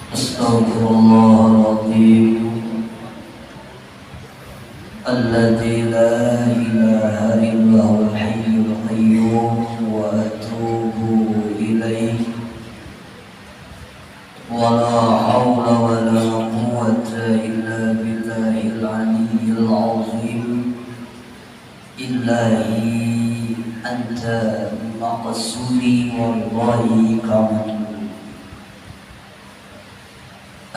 Astaghfirullahaladzim Alladzi la ilaha illahul hayyul qayyum wa atubu ilaih wa la hawla wa la quwwata illa billahil aliyyil azim Illahi anta maqsudi wallahi kaman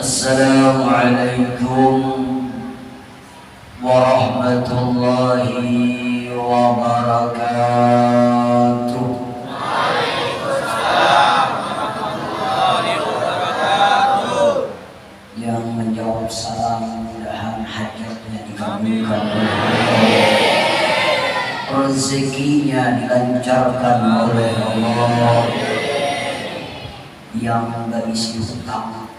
Assalamualaikum warahmatullahi wabarakatuh. Waalaikumsalam warahmatullahi wabarakatuh. Yang menjawab salam mudahan hajatnya dikabulkan oleh Allah, rezekinya dilancarkan oleh Allah, yang berisi hutang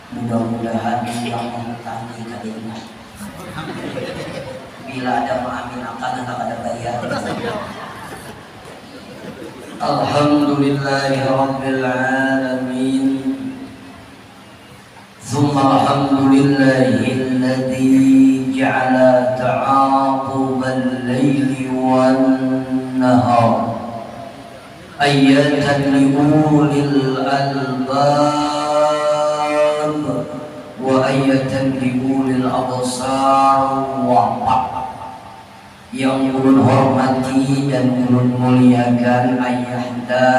mudah-mudahan yang menghutangi kalimat bila ada mengambil akan ada bayar. Alhamdulillahirabbil alamin. Tsumma alhamdulillahilladzi ja'ala ta'aqubal laili wan nahar ayatan li ulil albab wa ayatan li ulil absar wa yang ulun hormati dan ulun muliakan ayahanda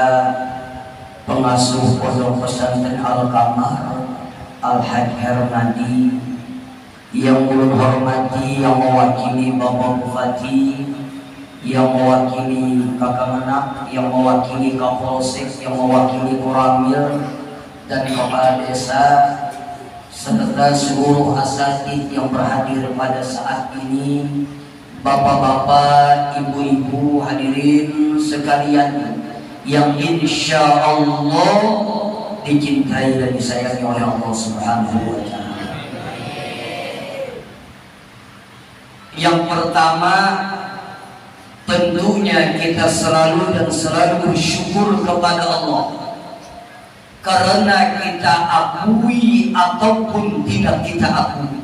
pengasuh pondok pesantren Al-Qamar Al-Haj Hernadi, yang ulun hormati yang mewakili Bapak Bupati, yang mewakili Kakak Menak, yang mewakili Kapolsek, yang mewakili Koramil dan Kepala Desa, serta seluruh asatidz yang berhadir pada saat ini, bapak-bapak, ibu-ibu, hadirin sekalian yang insya Allah dicintai dan disayangi oleh Allah Subhanahu wa Ta'ala. Yang pertama, tentunya kita selalu bersyukur kepada Allah karena kita akui ataupun tidak kita akui,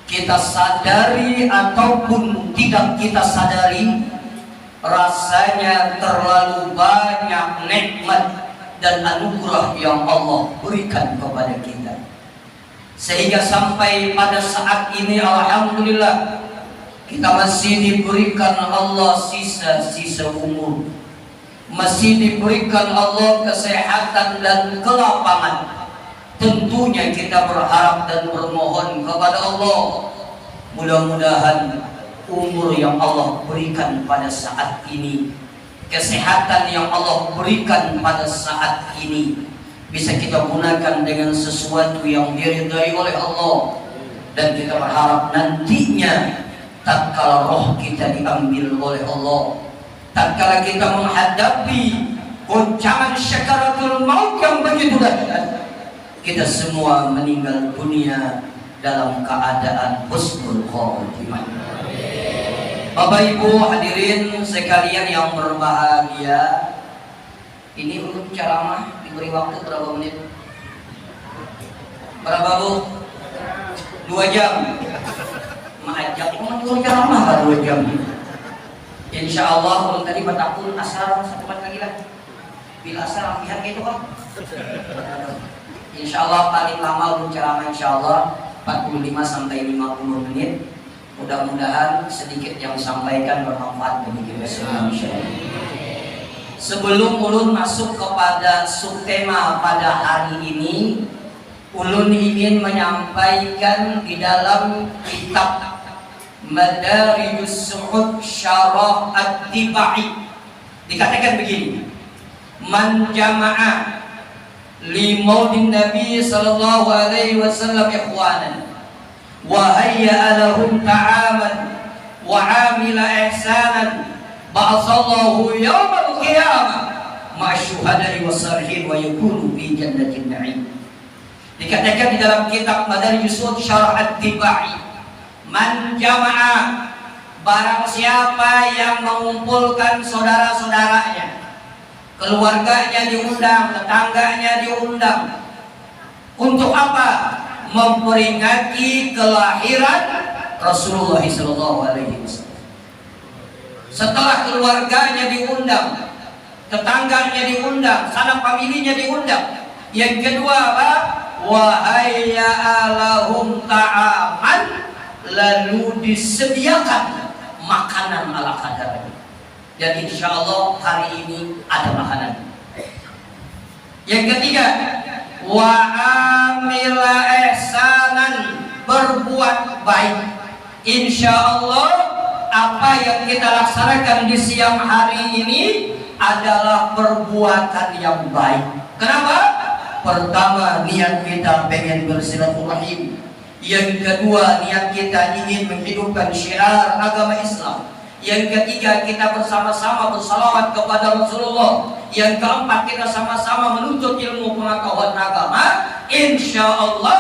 kita sadari ataupun tidak kita sadari, rasanya terlalu banyak nikmat dan anugerah yang Allah berikan kepada kita, sehingga sampai pada saat ini alhamdulillah kita masih diberikan Allah sisa-sisa umur, masih diberikan Allah kesehatan dan kelapangan. Tentunya kita berharap dan bermohon kepada Allah, mudah-mudahan umur yang Allah berikan pada saat ini, kesehatan yang Allah berikan pada saat ini bisa kita gunakan dengan sesuatu yang diridhai oleh Allah, dan kita berharap nantinya tatkala roh kita diambil oleh Allah, tatkala kita menghadapi goncangan syakaratul maut yang begitu dahsyat, kita semua meninggal dunia dalam keadaan husnul khotimah. Bapak Ibu hadirin sekalian yang berbahagia, ini untuk ceramah diberi waktu berapa menit? Berapa Bu? 2 jam. Mengajak untuk ceramah lah 2 jam. Insya Allah belum tadi batakun asar 1 menit lagi lah. Bila asar pihak itu Pak. Insya Allah paling lama untuk ceramah insya Allah 45 sampai 50 menit. Mudah-mudahan sedikit yang disampaikan bermanfaat bagi kita semua insyaallah. Sebelum ulun masuk kepada subtema pada hari ini, ulun ingin menyampaikan di dalam kitab Madarijus Su'ud Syarah At-Tibai dikatakan begini: man jama'a li maulidin Nabi sallallahu alaihi wasallam ikhwanan wa hayya lahum ta'aman wa 'amila ihsanan ba'athallahu yawmal qiyamah ma'syuhada'i wasalihin wa yakunu fi jannatin na'im. Dikatakan di dalam kitab Madarijus Su'ud Syarah At-Tibai, man jama'a, barang siapa yang mengumpulkan saudara-saudaranya, keluarganya diundang, tetangganya diundang, Untuk apa? Memperingati kelahiran Rasulullah SAW. Setelah keluarganya diundang, tetangganya diundang, sanak familinya diundang. Yang kedua apa? Wahayya alahum ta'aman, lalu disediakan makanan ala kadarnya. Dan insya Allah hari ini ada makanan. Yang ketiga, wa amila ihsanan, berbuat baik. Insya Allah apa yang kita laksanakan di siang hari ini adalah perbuatan yang baik. Kenapa? Pertama, niat kita pengen bersilaturahim. Yang kedua, niat kita ingin menghidupkan syiar agama Islam. Yang ketiga, kita bersama-sama bersalawat kepada Rasulullah. Yang keempat, kita sama-sama menuntut ilmu pengetahuan agama. Insya Allah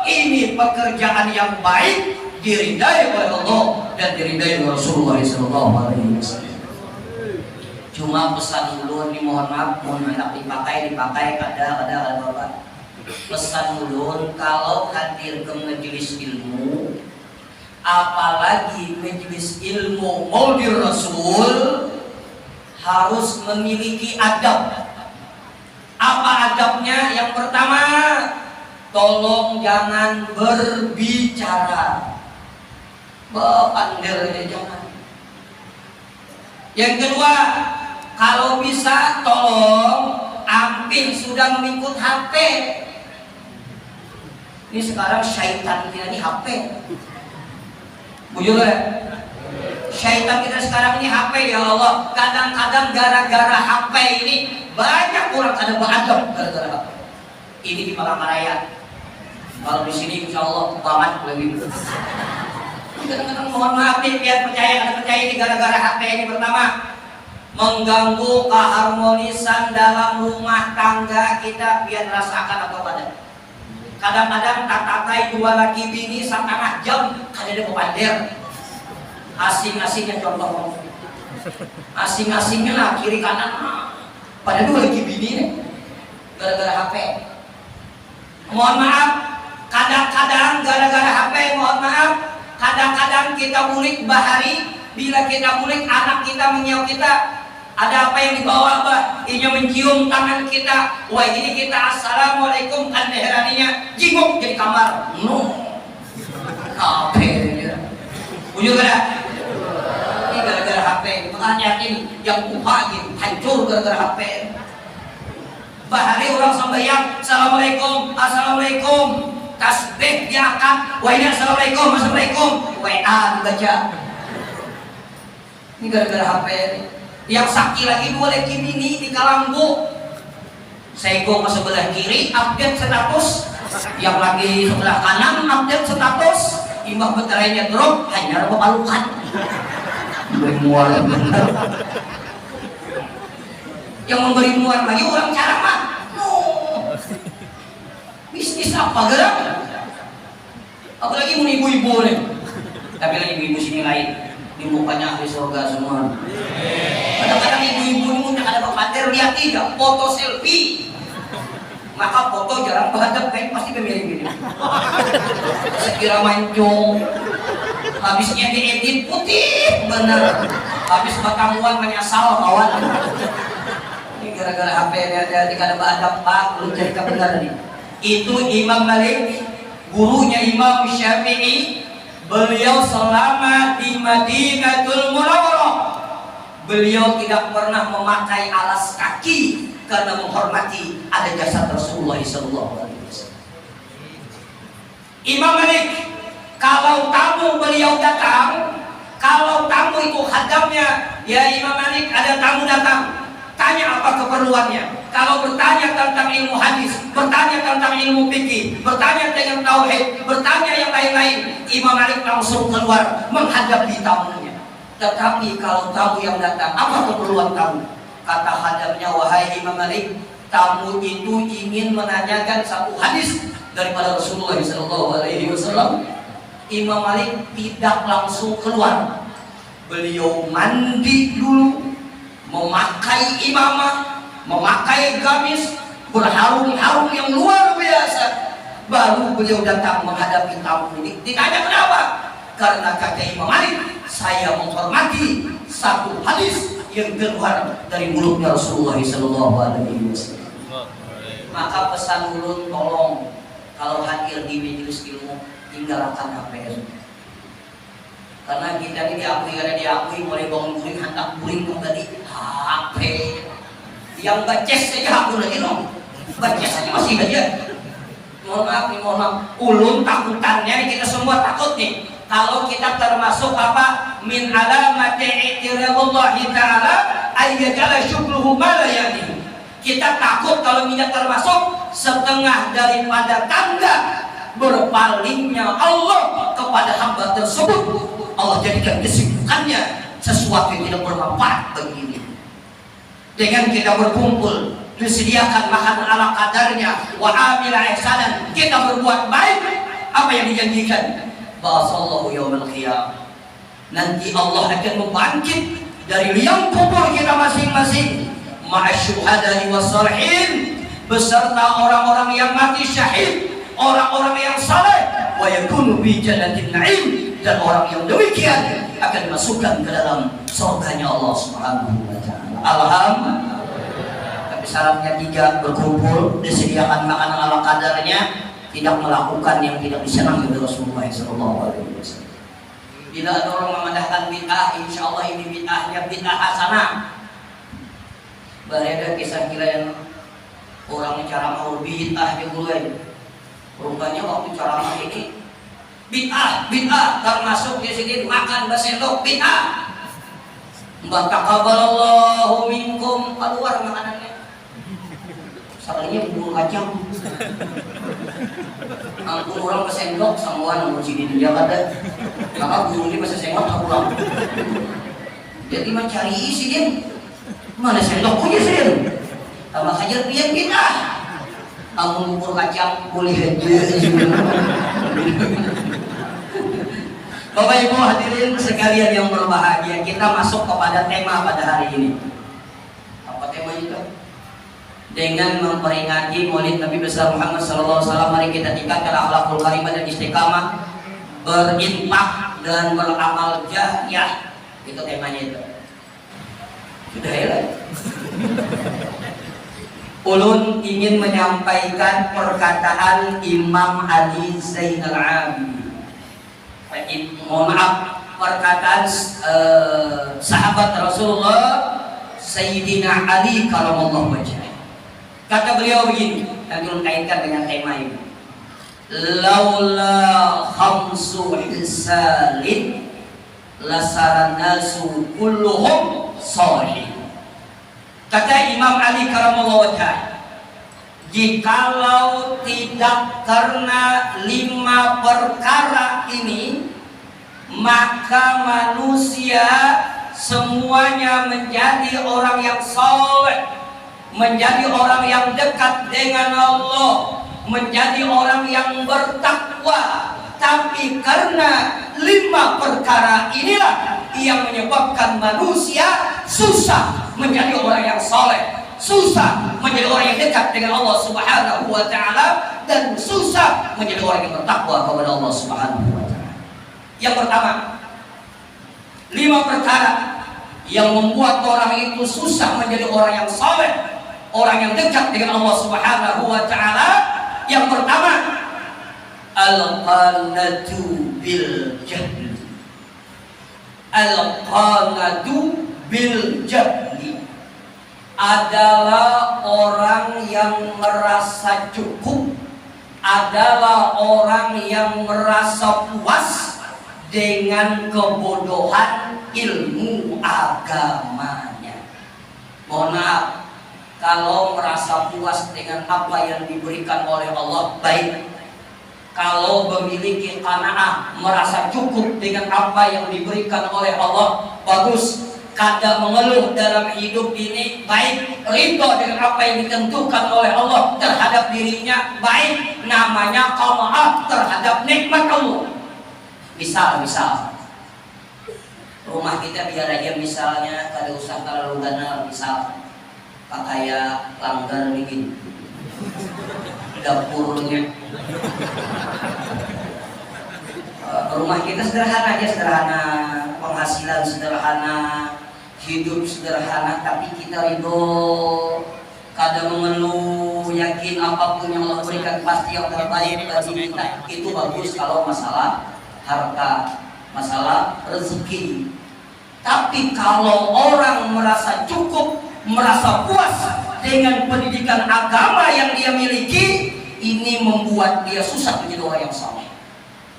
ini pekerjaan yang baik, diridai oleh Allah dan diridai oleh Rasulullah SAW. Cuma pesan ulun, mohon maaf, mohon maaf, dipakai ada bapak. Pesan ulun, kalau hadir ke majelis ilmu, apalagi majelis ilmu Maulid Rasul, harus memiliki adab. Apa adabnya? Yang pertama, tolong jangan berbicara. Bepandernya jangan. Yang kedua, kalau bisa tolong amping sudah mengikut HP. Ini sekarang syaitan kita ini HP. Bujur ya? Syaitan kita sekarang ini HP, ya Allah. Kadang-kadang gara-gara HP ini banyak orang kada beradab gara-gara HP. Ini di Palangkaraya. Kalau di sini insya Allah banget lebih. Kadang-kadang mohon maaf nih, biar percaya ini gara-gara HP ini. Pertama, mengganggu keharmonisan dalam rumah tangga kita, biar rasakan atau kada. Kadang-kadang tak-takai dua laki bini setengah jam kada ada pepander. Asing-asingnya contoh, asing-asingnya lah kiri kanan. Pada dua laki bini nih, gara-gara HP. Mohon maaf, kadang-kadang gara-gara HP, mohon maaf, kadang-kadang kita mulik bahari, bila kita mulik anak kita menyiap kita, ada apa yang dibawa apa? Ini mencium tangan kita. Wah ini kita assalamualaikum kan neheraninya jinguk jadi kamar. HP dia. Ujung kada? Ini gara-gara HP. Makanya ini yang kuha gitu hancur gara-gara HP. Bahari orang sembahyang, assalamualaikum, assalamualaikum. Tasbih diangkat, wah ini assalamualaikum, assalamualaikum. WA dibaca. Ini gara-gara HP ini. Yang sakit lagi dua lagi bini di Kalambu. Sego ke sebelah kiri update status, yang lagi sebelah kanan update status. Imbah baterainya drop, hanya palukan. Mual benar. Yang memberi mual lagi orang cara mah. Bisnis apa gerak? Apalagi mau ibu-ibu nih. Tapi lagi ibu-ibu sini lain. Di mukanya ahli surga semua. Kadang-kadang ibu-ibu ini udah ada papater, lihat tidak foto selfie. Maka foto jarang berhadap, kayak pasti pemilik gini. Sekira mancung, habisnya diedit putih bener. Habis batamuan menyasal kawan. Ini gara-gara HP dia kada berhadap pak, belum jadi kebenaran ini. Itu Imam Malik, gurunya Imam Syafi'i. Beliau selama di Madinatul Munawwarah, beliau tidak pernah memakai alas kaki karena menghormati ada jasad Rasulullah SAW. Imam Malik, kalau tamu beliau datang, kalau tamu itu hadamnya, ya Imam Malik ada tamu datang, tanya apa keperluannya. Kalau bertanya tentang ilmu hadis, bertanya tentang ilmu fikih, bertanya tentang tauhid, bertanya yang lain-lain, Imam Malik langsung keluar menghadapi tamunya. Tetapi kalau tamu yang datang, apa keperluan tamu? Kata hadamnya, wahai Imam Malik, tamu itu ingin menanyakan satu hadis daripada Rasulullah SAW. Imam Malik tidak langsung keluar. Beliau mandi dulu, memakai imamah, memakai gamis berharum-harum yang luar biasa. baru beliau datang menghadapi tamu ini. Ditanya kenapa? Karena kata Imam Malik, saya menghormati satu hadis yang keluar dari mulutnya Rasulullah SAW. Maka pesan ulun, tolong kalau hadir di majelis ilmu tinggalkan HP. Karena kita ini diakui mulai bangun guring, hantar guring kembali HP. Yang baces saja aku lagi dong, baces saja masih aja. Mohon maaf, ulun takutannya kita semua takut nih. Kalau kita termasuk apa? Min alamati i'tiradullahi ta'ala ayyajala syukruhu ma la ya'ni. Kita takut kalau kita termasuk setengah daripada tanda berpalingnya Allah kepada hamba tersebut. Allah jadikan kesibukannya sesuatu yang tidak bermanfaat bagi ini. Dengan kita berkumpul, disediakan makan ala kadarnya, wa amila ihsanan, kita berbuat baik, apa yang dijanjikan? Ba'asallahu yawmal qiyamah. Nanti Allah akan membangkit dari liang kubur kita masing-masing. Ma'asyuhadai wassalihin, beserta orang-orang yang mati syahid, orang-orang yang saleh, wa yakunu bi jannatin na'im, dan orang yang demikian akan dimasukkan ke dalam surganya Allah Subhanahu wa taala. Alhamdulillah. Tapi syaratnya 3, berkumpul, disediakan makanan ala kadarnya, tidak melakukan yang tidak disenangi oleh Rasulullah SAW. Bila ada orang memandangkan bid'ah, insya Allah ini bid'ahnya bid'ah hasanah. Ada kisah kira yang orang ceramah bid'ah dimulai. Rupanya waktu ceramah ini bid'ah termasuk di sini makan basendok bid'ah. Mbak taqabbalallahu minkum, keluar makanannya. Salahnya bubur kacang. Ampun orang basendok semua namun sini dia kata. Maka guru ini bahasa sengok tak pulang. Jadi mencari isi dia. Mana sendok punya sih? Tambah saja pian bid'ah. Amun bubur kacang boleh aja. Bapak Ibu hadirin sekalian yang berbahagia, kita masuk kepada tema pada hari ini. Apa tema itu? Dengan memperingati Maulid Nabi besar Muhammad SAW, mari kita tingkatkan akhlakul karimah dan istiqamah, berinfak dan beramal jariah. Itu temanya itu. Sudah ya. Ulun ingin menyampaikan perkataan Imam Ali Zainal Abidin. Mohon maaf, perkataan sahabat Rasulullah Sayyidina Ali karamallahu wajhah. Kata beliau begini, yang ulun kaitkan dengan tema ini. Laula khamsu hisalin lasaran nasu kulluhum sahih. Kata Imam Ali karamallahu wajhah, jikalau tidak karena 5 perkara ini, maka manusia semuanya menjadi orang yang saleh, menjadi orang yang dekat dengan Allah, menjadi orang yang bertakwa. Tapi karena 5 perkara inilah yang menyebabkan manusia susah menjadi orang yang saleh, susah menjadi orang yang dekat dengan Allah Subhanahu wa taala, dan susah menjadi orang yang bertakwa kepada Allah Subhanahu wa taala. Yang pertama, 5 perkara yang membuat orang itu susah menjadi orang yang saleh, orang yang dekat dengan Allah Subhanahu wa taala. Yang pertama, al-qanatu bil jahli. Al-qanatu bil jahli adalah orang yang merasa cukup, adalah orang yang merasa puas dengan kebodohan ilmu agamanya. Mohon maaf, kalau merasa puas dengan apa yang diberikan oleh Allah, baik. Kalau memiliki qanaah, merasa cukup dengan apa yang diberikan oleh Allah, bagus. Kada mengeluh dalam hidup ini, baik. Ridho dengan apa yang ditentukan oleh Allah terhadap dirinya, baik. Namanya qanaah terhadap nikmat Allah. Misal rumah kita biar aja misalnya kada usah terlalu ganal, misal kayak langgar begini, dapurnya Rumah kita sederhana aja, sederhana, penghasilan sederhana, hidup sederhana, tapi kita ridho, kadang mengeluh, yakin apapun yang Allah berikan pasti yang terbaik bagi kita. Itu bagus kalau masalah harta, masalah rezeki. Tapi kalau orang merasa cukup, merasa puas dengan pendidikan agama yang dia miliki, ini membuat dia susah menjadi orang yang saleh.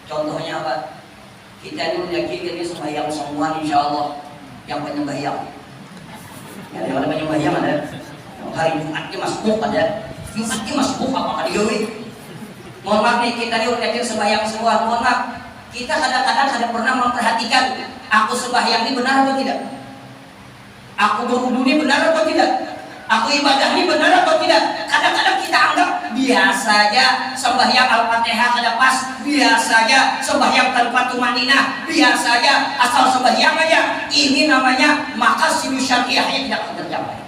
Contohnya apa? Kita ini yakin ini sembahyang semua, insya Allah yang penyembahyang. Ya, yang ada penyembahyang ada. Hari Jumatnya masbuk ada. Jumatnya masbuk apa kali ini? Mohon maaf nih, kita ini yakin sembahyang semua. Mohon maaf, kita kadang-kadang ada pernah memperhatikan aku sembahyang ini benar atau tidak? Aku berwudu ini benar atau tidak? Aku ibadah ini benar atau tidak? Kadang-kadang kita anggap biasa aja sembahyang Al-Fatihah kada pas, biasa aja sembahyang tanpa tumaninah, biasa aja asal sembahyang aja. Ini namanya maqasid syariah yang tidak akan tercapai.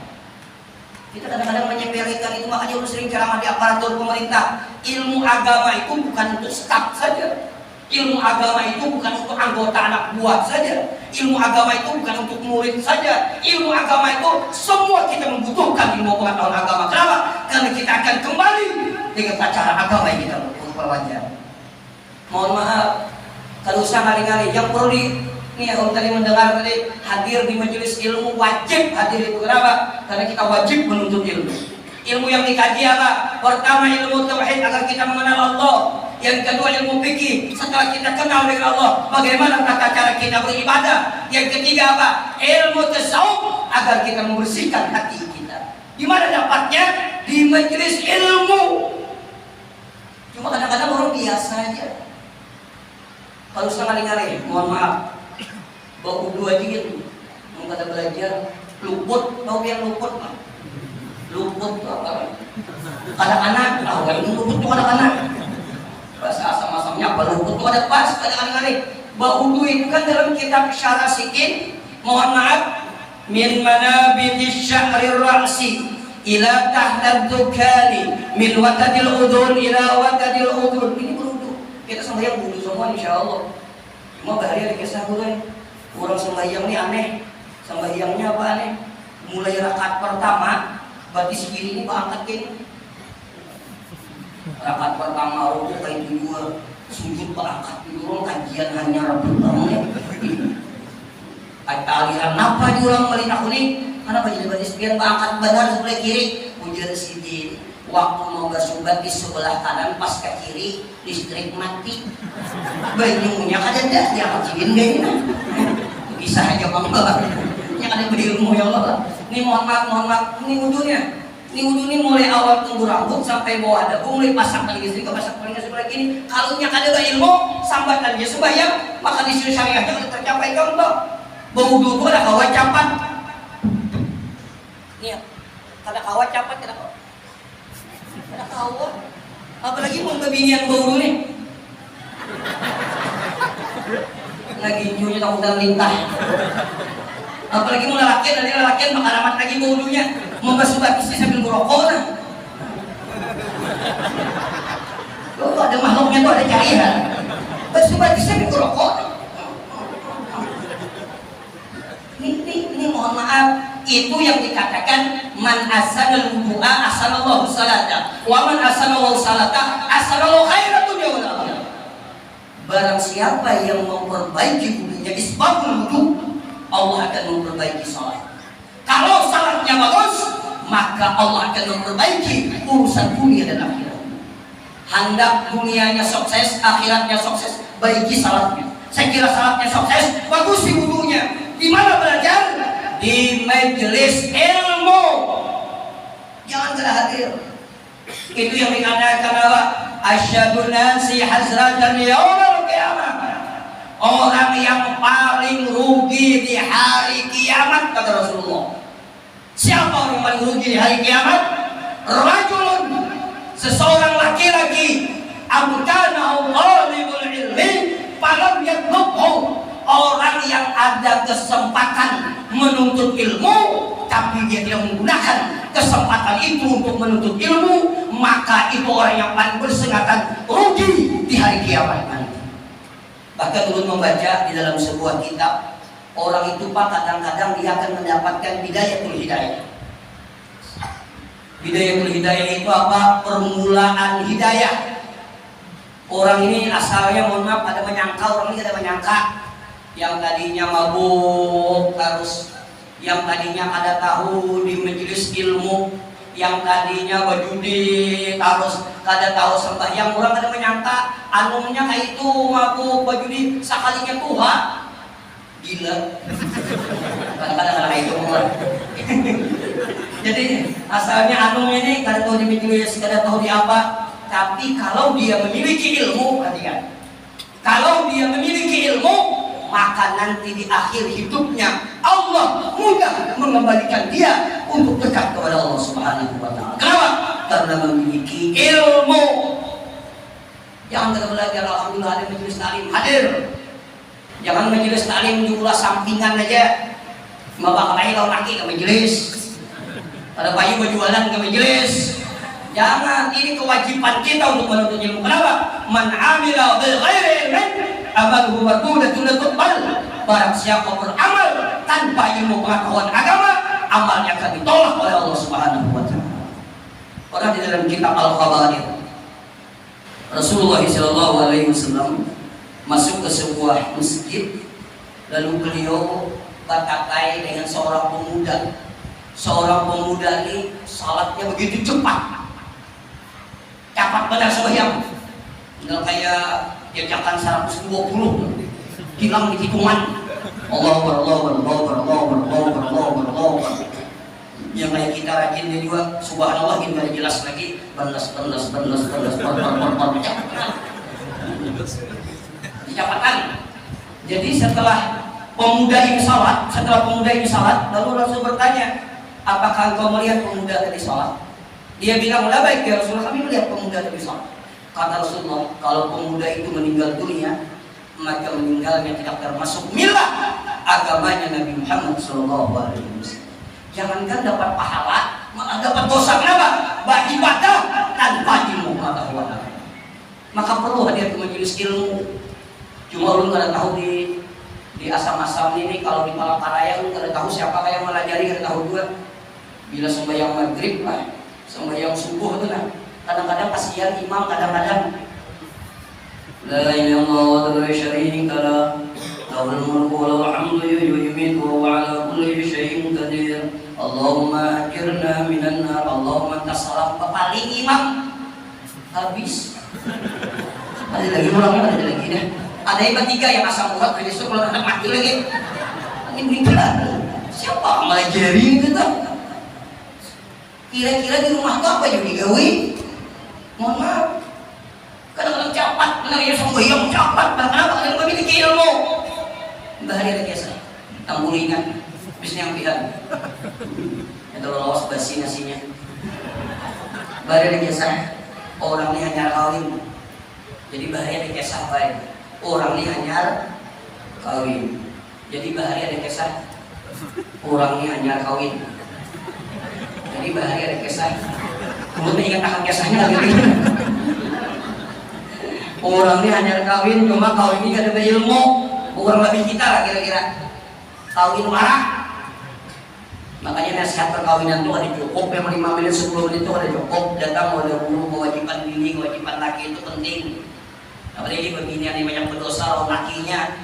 Kita kadang-kadang menyepelekan itu, makanya sering ceramah di aparatur pemerintah. Ilmu agama itu bukan untuk staf saja. Ilmu agama itu bukan untuk anggota anak buah saja. Ilmu agama itu bukan untuk murid saja. Ilmu agama itu semua kita membutuhkan ilmu pengetahuan agama. Kenapa? Karena kita akan kembali dengan cara agama yang kita perwajar. Mohon maaf, kalau usah kali-kali yang perlu nih om tadi mendengar tadi hadir di majelis ilmu, wajib hadir itu. Kenapa? Karena kita wajib menuntut ilmu. Ilmu yang dikaji apa? Pertama ilmu tauhid agar kita mengenal Allah. Yang kedua ilmu fikih, setelah kita kenal dengan Allah, bagaimana tata cara kita beribadah. Yang ketiga apa? Ilmu tasawuf agar kita membersihkan hati kita. Di mana dapatnya? Di majelis ilmu. Cuma kadang-kadang orang biasa aja. Kalau sekali-kali, mohon maaf, bawa udu aja gitu. Mau kata belajar luput, tahu yang luput pak? Luput itu apa? Anak-anak, tahu kan luput itu anak-anak. Bahasa asam-asamnya apa luput itu ada pas kadang-kadang. Bawa udu itu kan dalam kitab Syarah Sikin, mohon maaf, min manabitish sya'rir ra'si ila tahta dzukani min watadil udhun ila watadil udhun. Ini berudu. Kita sembahyang wudu semua insyaallah. Cuma bahari ada kisah gue. Orang sembahyang ini aneh. Sembahyangnya apa aneh? Mulai rakaat pertama batis kiri ini angkat kiri. Rakaat pertama rukuk kayak kedua, sujud angkat diurung, kajian hanya Rabbul bangun. Aliran napa diulang melina kuning? Karena baju batis biar angkat benar sebelah kiri. Ujar sidin. Waktu mau bersubat di sebelah kanan pas ke kiri listrik mati. Bajunya kada ada yang kecilin kayaknya. Bisa aja bangga. Yang ada berilmu ya Allah. Ini mohon maaf, ini wudunya. Ini wudu ini mulai awal tunggu rambut sampai bawah dagu, mulai pasang kali istri ke pasang kali sebelah kini. Kalau nya kada ilmu, sambatan dia sembahyang, maka disuruh syariahnya kada tercapai contoh. Wudu itu ada kawat capat. Nih, kada kawat capat kada kawat. Kada kawat. Apalagi mau kebinian wudu nih. Lagi junya takutan lintah. Apalagi mau lelakian, nanti lelakian bakal amat lagi wudunya. Membasuh batisnya sambil merokok nah. Loh, ada makhluknya tuh ada cairan. Basuh batisnya sambil merokok. Ini mohon maaf, itu yang dikatakan man asanal wudu'a asanallahu salata wa man asanallahu salata asanallahu khairatun ya Allah. Barang siapa yang memperbaiki wudunya isbabul wudu, Allah akan memperbaiki salat. Kalau salatnya bagus, maka Allah akan memperbaiki urusan dunia dan akhirat. Hendak dunianya sukses, akhiratnya sukses, baiki salatnya. Saya kira salatnya sukses, bagus di wudunya. Di mana belajar? Di majelis ilmu. Jangan kada hadir. Itu yang dikatakan apa? Asyadun nasi hasratan yaumil qiyamah. Orang yang paling rugi di hari kiamat kata Rasulullah. Siapa orang yang paling rugi di hari kiamat? Rajulun, seseorang laki-laki, amkana talibul ilmi falam yatlubhu. Orang yang ada kesempatan menuntut ilmu tapi dia tidak menggunakan kesempatan itu untuk menuntut ilmu, maka itu orang yang paling bersengatan rugi di hari kiamat nanti. Bahkan dulu membaca di dalam sebuah kitab, orang itu Pak kadang-kadang dia akan mendapatkan bidayatul hidayah. Bidayatul hidayah itu apa? Permulaan hidayah. Orang ini asalnya, mohon maaf, ada menyangka, orang ini ada menyangka yang tadinya mabuk terus, yang tadinya ada tahu di majelis ilmu, yang tadinya berjudi terus kada tahu sembahyang, orang ada menyangka anunya kayak itu mabuk berjudi sekalinya Tuhan gila. Kadang-kadang kayak itu orang. Jadi asalnya anu ini kada tahu di majelis, kada tahu di apa. Tapi kalau dia memiliki ilmu, perhatikan. Kalau dia memiliki ilmu, maka nanti di akhir hidupnya Allah mudah mengembalikan dia untuk dekat kepada Allah Subhanahu wa taala. Kenapa? Karena memiliki ilmu. Jangan kita belajar alhamdulillah ada majelis taklim hadir. Jangan majelis taklim jumlah sampingan aja. Bapak kali lawan laki ke majelis. Ada bayi berjualan ke majelis. Jangan, ini kewajiban kita untuk menuntut ilmu. Kenapa? Man amila bi ghairi ilmin amaluhu mardudatun tuqbal. Barang siapa beramal tanpa ilmu pengetahuan agama, amalnya akan ditolak oleh Allah Subhanahu wa taala. Pernah di dalam kitab Al-Khabair, Rasulullah sallallahu alaihi wasallam masuk ke sebuah masjid, lalu beliau bertakai dengan seorang pemuda. Seorang pemuda ini salatnya begitu cepat benar sembahyang, tinggal kayak jajakan 120 hilang di tikungan. Allahu Akbar. Yang kayak kita rajin dia juga subhanallah gini jelas lagi belas kecepatan. Jadi setelah pemuda ini salat, lalu Rasul bertanya, apakah engkau melihat pemuda tadi salat? Dia bilang, lah baik ya Rasulullah, kami melihat pemuda tadi salat. Kata Rasulullah, kalau pemuda itu meninggal dunia, maka meninggalnya tidak termasuk milah agamanya Nabi Muhammad SAW. Jangankan dapat pahala, malah dapat dosa. Kenapa? Beribadah tanpa ilmu pengetahuan. Maka perlu hadir ke majelis ilmu. Cuma lu nggak tahu di asam-asam ini, kalau di Palangkaraya lu nggak tahu siapa yang melajari, nggak tahu juga. Bila sembahyang maghrib lah, sembahyang subuh itu nah, kadang-kadang kasihan imam, kadang-kadang la ilaha illallah wa la syarika lah, lahul mulku wa lahul hamdu yuhyitu wa ala kulli syai'in qadir. Allahumma ajirna minan nar. Allahumma tasalam paling imam habis. Ada lagi ulangnya, ada lagi dah. Ada yang bertiga yang asam urat, besok kalau anak mati lagi. Ini meninggal. Siapa melajari itu tuh? Kira-kira di rumah tuh apa yang digawe? Mohon maaf. Kadang-kadang cepat, benar sembahyang cepat. Kenapa? Karena memiliki ilmu. Bahaya lagi saya. Tambulingan, bisnis yang pihak. Itu lolos basi nasinya. Bahaya lagi saya. Orang ini hanya kawin. Jadi bahaya lagi kisah baik. Orang ini hanya kawin. Jadi bahaya lagi kisah. Orang ini hanya kawin. Jadi bahaya ada kisah. Mulutnya ingat akan kisahnya lagi. Orang ini hanya kawin, cuma kawin ini gak ada ilmu. Orang lebih kita lah kira-kira. Kawin marah. Makanya nasihat perkawinan itu ada cukup. Yang 5 menit 10 menit itu ada cukup. Datang ada guru, kewajiban bini, kewajiban laki itu penting. Apalagi beginian yang banyak berdosa lakinya.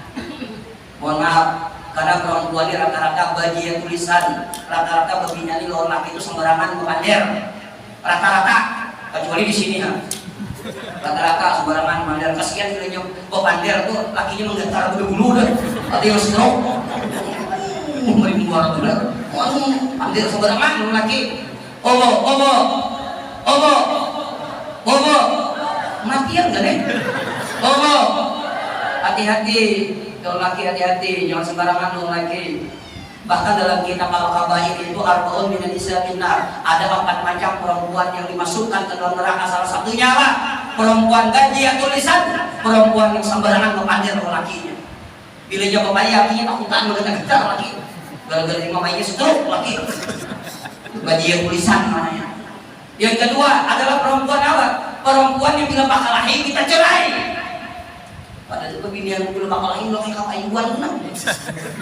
Mohon maaf. Karena perempuan ini rata-rata bagian tulisan, rata-rata berbina ini lawan laki itu sembarangan mengader, rata-rata kecuali di sini ha. Rata-rata sembarangan mengader. Kasihan filenya bepander tuh lakinya menggetar bulu-bulu dah, ada yang stroke, merimuar benar. Pandir sembarangan laki, obo, matian gak nih? Hati-hati. Kalau laki hati-hati, jangan sembarangan dong laki. Bahkan dalam kitab Al-Kabair itu arba'un minan nisa finnar. Ada 4 macam perempuan yang dimasukkan ke dalam neraka. Salah satunya apa? Perempuan gaji atau lisan, perempuan yang sembarangan memandir oleh lakinya. Bila jawab bayi lakinya takutan menggetar laki. Gara-gara mamanya stroke laki. Gaji yang tulisan namanya. Yang kedua adalah perempuan apa? Perempuan yang bila bakal lahir kita cerai. Padahal itu binian bila bakal lahir lo kayak ayuan menang.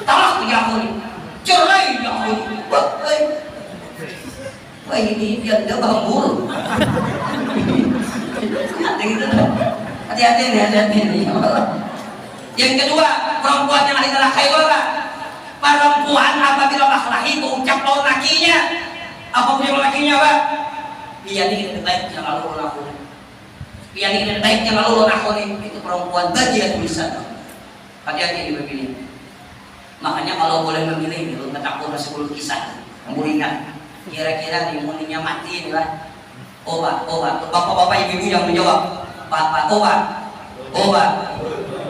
Talak dia aku nih, cerai dia aku nih. Wah ini dia bangul. Hati-hati nih. Yang kedua, perempuan yang lahir adalah khairah. Perempuan apabila bakal lahir ucap lawan lakinya. Apa punya lakinya, Pak? Dia ini baik yang lalu lakukan. Dia ini baik yang lalu lakukan. Itu perempuan bagian tulisan. Hati-hati begini. Makanya kalau boleh memilih, lu takut 10 kisah. Kamu ingat, kira-kira nih muninya mati nih Pak. Pak. Bapak-bapak ibu-ibu yang menjawab. Pak.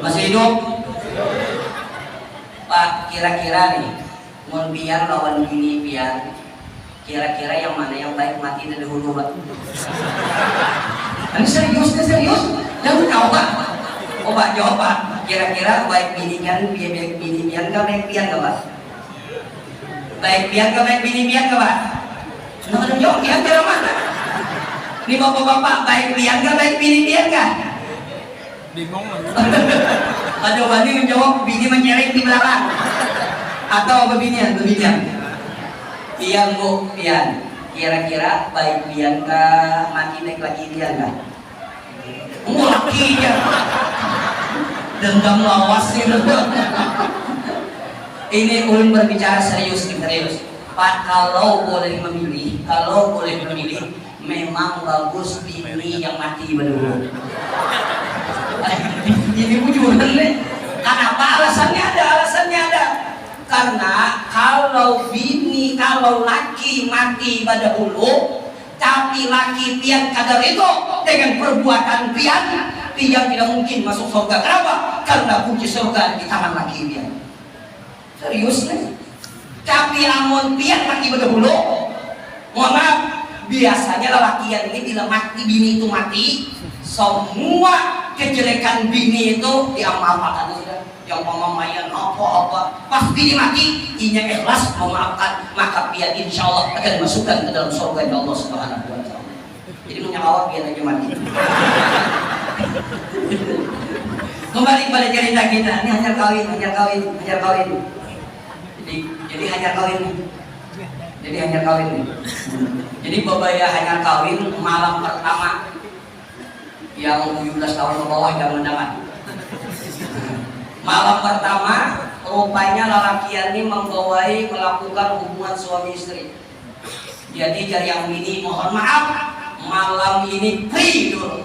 Masih hidup? Pak, kira-kira nih, mun biar lawan bini biar. Kira-kira yang mana yang baik mati dahulu, Pak? Ini serius. Jangan tahu, Pak. Pak, jawab, Pak. Kira-kira baik bini biar nggak baik biar nggak, Pak? Baik biar nggak baik bini biar nggak, Pak? Nggak ada jawab, kira-kira mana? Ini bapak-bapak baik biar nggak baik bini biar nggak? Bingung lagi. Ada bani menjawab bini menjelek di belakang. Atau bebinian. Pian Bu, pian. Kira-kira baik pian kah mati naik lagi pian kah? Lakinya. Dendam lawas nih. Ini ulun berbicara serius. Pak, kalau boleh memilih, memang bagus bini yang mati dulu. Ini bujuran nih. Kenapa? Alasannya ada. Karena kalau laki mati pada dulu, tapi laki pian kadar itu dengan perbuatan pian tidak mungkin masuk surga. Kenapa? Karena kunci surga di tangan laki pian. Serius nih. Tapi amun pian laki pada dulu, mohon maaf, biasanya lelaki yang ini bila mati bini itu mati, semua kejelekan bini itu diamalkan sudah. Yang pemamayan apa pas bini mati inya ikhlas memaafkan, maka biar insya Allah akan dimasukkan ke dalam surga Allah Subhanahu wa Ta'ala. Jadi punya awak biar aja mati. Kembali pada cerita kita, ini hajar kawin. Jadi hajar kawin nih. Jadi babaya hajar kawin malam pertama yang 17 tahun ke bawah jangan. Malam pertama rupanya lelaki ini membawai melakukan hubungan suami istri. Jadi jari yang ini mohon maaf malam ini free dulu,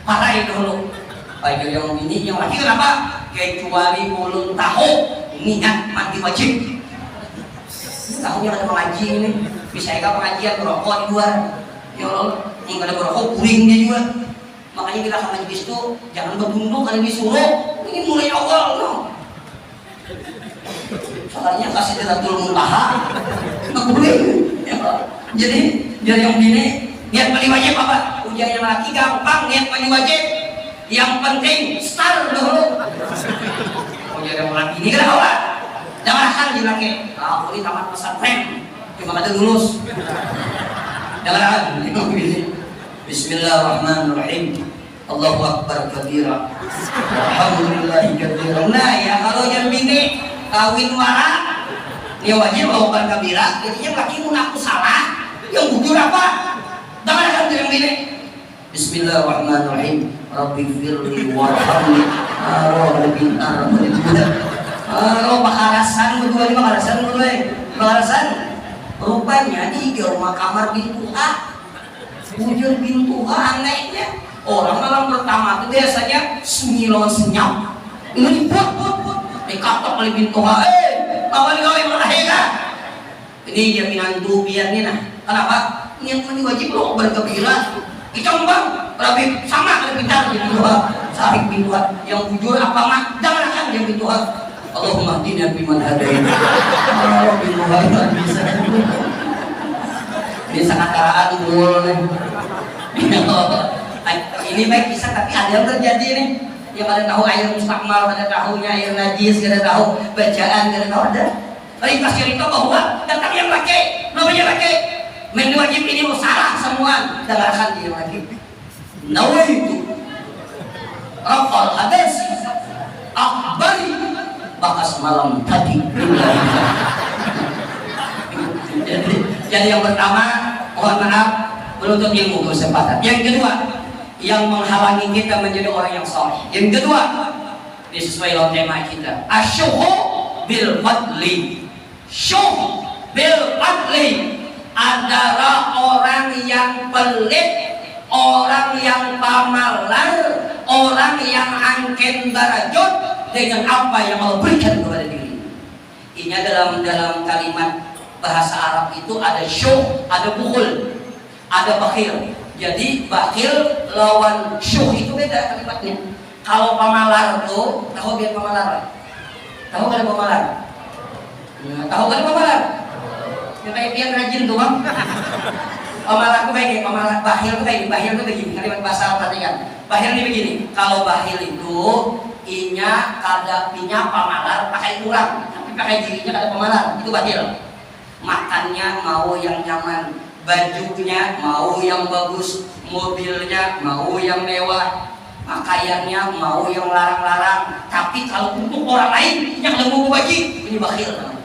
parai dulu. Baju yang ini yang laki kenapa? Kecuali ulun tahu niat mati wajib. Tahunya ada pengaji ini, bisa eka pengajian berokok di luar. Ya Allah, yang ada berokok puringnya juga. Makanya kita sama majlis itu jangan berbunduk kalau disuruh. Ini mulai awal no. Soalnya kasih Sidratul Muntaha nggak boleh. Jadi yang ini niat mandi wajib apa? Ujian yang laki gampang niat mandi wajib. Yang penting start dulu. Ujian yang laki ini kan awal. Jangan asal dilaki. Aku ini tamat pesantren cuma ada lulus. Jangan ini. Bismillahirrahmanirrahim. Allahu Akbar kabira. Alhamdulillahi kabira. Nah ya kalau yang bini kawin wara dia wajib melakukan kabira. Jadinya laki mengaku salah. Yang bujur apa? Jangan akan yang bini. Bismillahirrahmanirrahim. Rabbighfirli warhamni. Bakarasan berdua ini bakarasan. Rupanya di rumah kamar bintu A. Bujur bintu A anehnya. Orang malam pertama itu biasanya semilon senyap. Ini diput. Dikatok oleh pintu. Kawan melahirkan. Ini dia pinantu biarnya nah. Kenapa? Niat mandi wajib lo berkebira. Icombang, tapi sama kalau pintar di pintu. Sarik pintu. Yang bujur apa mah? Jangan akan yang pintu. Allahumma hdina biman hadain. Allah pintu bisa. Ini sangat karaan mul. Ini baik kisah tapi ada yang terjadi nih. Yang ada tahu air mustakmal, ada tahunya air najis, ada tahu bacaan, ada tahu ada. Ringkas cerita bahwa datang yang laki, namanya laki. wajib ini salah semua, dengarkan dia lagi. Nawaitu rafal hadas akbari bakas malam tadi. Jadi yang pertama, mohon maaf, menuntut ilmu kesempatan. Yang kedua, yang menghalangi kita menjadi orang yang saleh. Yang kedua, ini sesuai dengan tema kita, asyuhu bil fadli. Syuh bil fadli adalah orang yang pelit, orang yang pamalar, orang yang angken darajat dengan apa yang Allah berikan kepada diri. Ini dalam kalimat bahasa Arab itu ada syuh, ada bukhul, ada bakhil. Jadi bakhil lawan syuh itu beda kalimatnya. Kalau pamalar tuh, tahu biar pamalar? Tahu kan pamalar? Nah, tahu kan pamalar? Ya kayak biar rajin tuh bang. Pamalar itu kayak pamalar, bakhil itu kayak bakhil itu begini. Kalimat bahasa Arab perhatikan. Bakhil ini begini. Kalau bakhil itu inya kada pinya pamalar pakai kurang, tapi pakai dirinya kada pamalar. Itu bakhil. Makannya mau yang nyaman, bajunya mau yang bagus, mobilnya mau yang mewah, pakaiannya mau yang larang-larang. Tapi kalau untuk orang lain yang mau bagi, ini bakhil.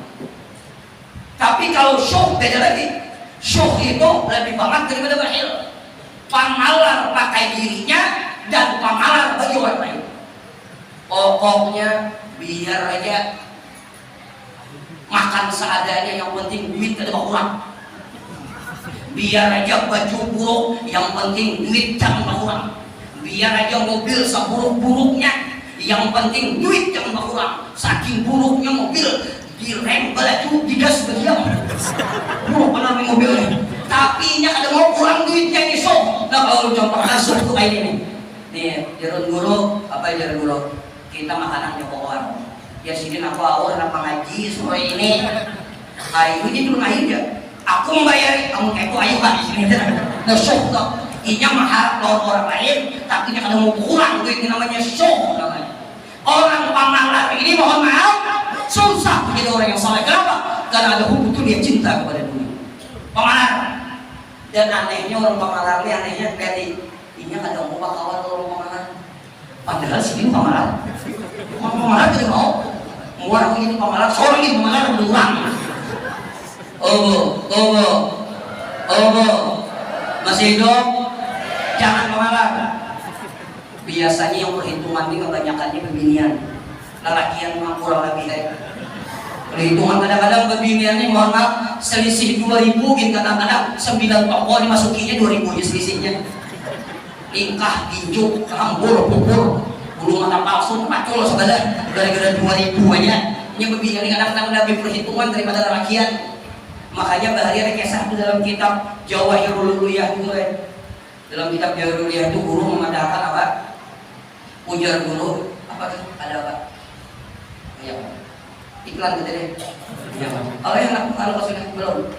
Tapi kalau syuh beda lagi. Syuh itu lebih banget daripada bakhil. Pamalar pakai dirinya dan pamalar bagi orang lain. Pokoknya biar aja makan seadanya, yang penting duit tidak kurang. Biar aja baju buruk, yang penting duit jangan kurang. Biar aja mobil seburuk-buruknya, yang penting duit jangan kurang. Saking buruknya mobil, direm baju, digas berdiam. Buruk benar nih mobilnya. Tapi nya ada mau kurang duitnya nih sok. Nah kalau contoh kasus tuh kayak ini. Nih, jalan guru, apa jalan guru? Kita makanan Jokowi. Ya sini aku awal anak ngaji sore ini. Ayo ini dulu aja. Aku membayar, kamu kayak ayo kan di sini. Nah sok tuh. Inya mengharap orang lain, tapi nya kalau mau kurang duit namanya sok namanya. Orang pamalar ini mohon maaf susah menjadi orang yang saleh. Kenapa? Karena ada hukum itu dia cinta kepada dunia. Pamalar. Dan anehnya orang pamalar ini anehnya kayak inya ada mau kawan orang pamalar. Padahal sini pamalar. Pamalar tidak mau. Orang ini pamalar, seorang ini pamalar berulang. Masih hidup? Jangan pamalar. Biasanya yang perhitungan ini kebanyakannya beginian. Lelakian memang kurang lebih perhitungan kadang-kadang beginiannya mohon maaf selisih 2000 gitu, kadang-kadang 9 toko dimasukinya 2000 aja selisihnya. Tingkah, tinjuk, hambur, pupur, bulu mata palsu, pacul segala gara-gara 2000 aja. Ini begini kadang-kadang lebih perhitungan daripada lelakian. Makanya Bahari ada kisah itu dalam kitab Jawahirul Uluyah itu dalam kitab Jawahirul Uluyah itu guru mengadakan apa? Ujar guru apa tuh? Ada apa? Ya, iklan gitu deh. Ya, kalau yang kalau sudah belum.